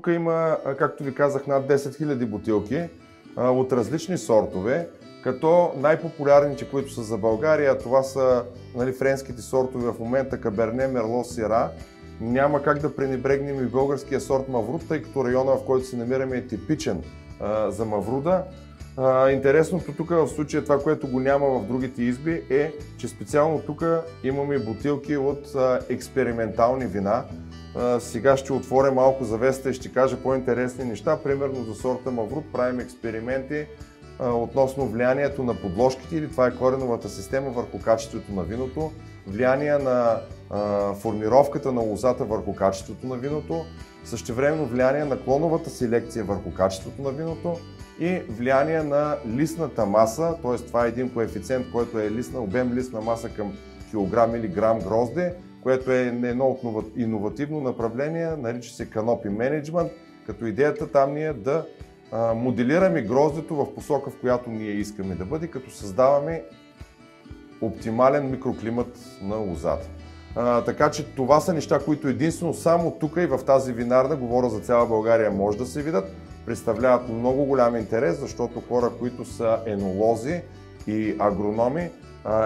тук има, както ви казах, над 10 000 бутилки от различни сортове, като най-популярните, които са за България, това са френските сортове в момента Каберне, Мерло, Сира. Няма как да пренебрегнем и българския сорт Мавруд, тъй като района, в който се намираме, е типичен за Мавруда. Интересното тук в случая, това, което го няма в другите изби, е, че специално тук имаме бутилки от експериментални вина. Сега ще отворя малко завесата и ще кажа по-интересни неща. Примерно за сорта Мавруд правим експерименти относно влиянието на подложките, или това е кореновата система, върху качеството на виното, влияние на формировката на лозата върху качеството на виното, същевременно влияние на клоновата селекция върху качеството на виното и влияние на листната маса, т.е. това е един коефициент, който е обем листна маса към килограм или грам грозде, което е едно от иновативно направление, нарича се Canopy Management, като идеята там ни е да моделираме гроздето в посока, в която ние искаме да бъде, като създаваме оптимален микроклимат на лозата. Така че това са неща, които единствено само тук и в тази винарна, говоря за цяла България, може да се видят, представляват много голям интерес, защото хора, които са енолози и агрономи,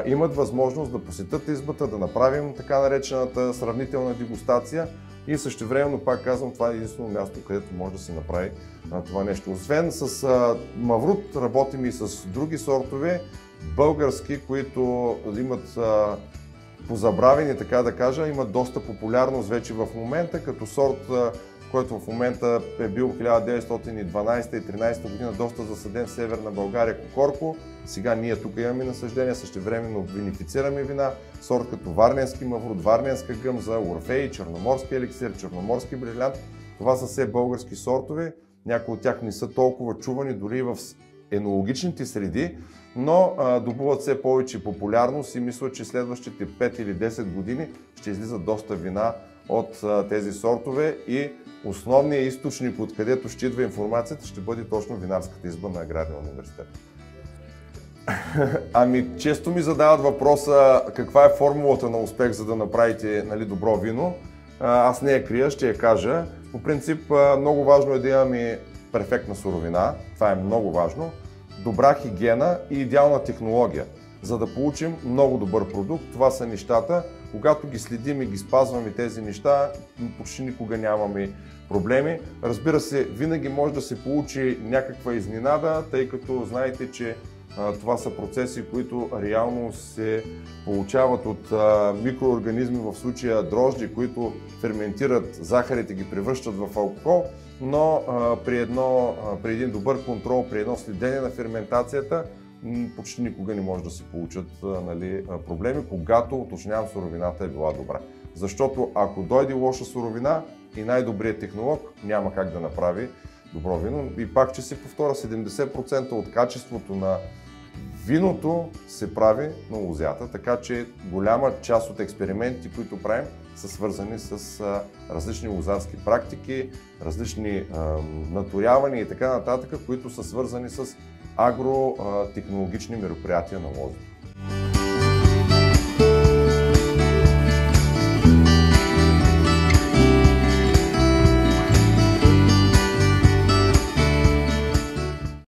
имат възможност да посетят избата, да направим така наречената сравнителна дегустация и същевременно, пак казвам, това е единствено място, където може да се направи това нещо. Освен с Мавруд, работим и с други сортове български, които имат позабравени, така да кажа, имат доста популярност вече в момента, като сорт, който в момента е бил 1912 и 13 година доста засаден в Северна България, Кокорко. Сега ние тук имаме насъждения, същевременно винифицираме вина, сорт като Варненски Мавруд, Варненска гъмза, Орфей, Черноморски еликсир, Черноморски брилянт. Това са все български сортове, някои от тях не са толкова чувани дори в енологичните среди, но добуват все повече популярност и мисля, че следващите 5 или 10 години ще излизат доста вина от тези сортове и основният източник, откъдето ще идва информацията, ще бъде точно винарската изба на Аграрния университет. Често ми задават въпроса каква е формулата на успех, за да направите добро вино. Аз не я крия, ще я кажа. По принцип, много важно е да имаме перфектна суровина, това е много важно, добра хигиена и идеална технология, за да получим много добър продукт. Това са нещата. Когато ги следим и ги спазваме тези неща, почти никога нямаме проблеми. Разбира се, винаги може да се получи някаква изненада, тъй като знаете, че това са процеси, които реално се получават от микроорганизми, в случая дрожджи, които ферментират захарите, ги превръщат в алкохол, но при един добър контрол, при едно следение на ферментацията, почти никога не може да се получат проблеми, когато, уточнявам, суровината е била добра. Защото ако дойде лоша суровина и най-добрият технолог няма как да направи добро вино. И пак ще се повторя, 70% от качеството на виното се прави на лозята, така че голяма част от експериментите, които правим, са свързани с различни лозарски практики, различни наторявания и така нататък, които са свързани с агротехнологични мероприятия на лозата.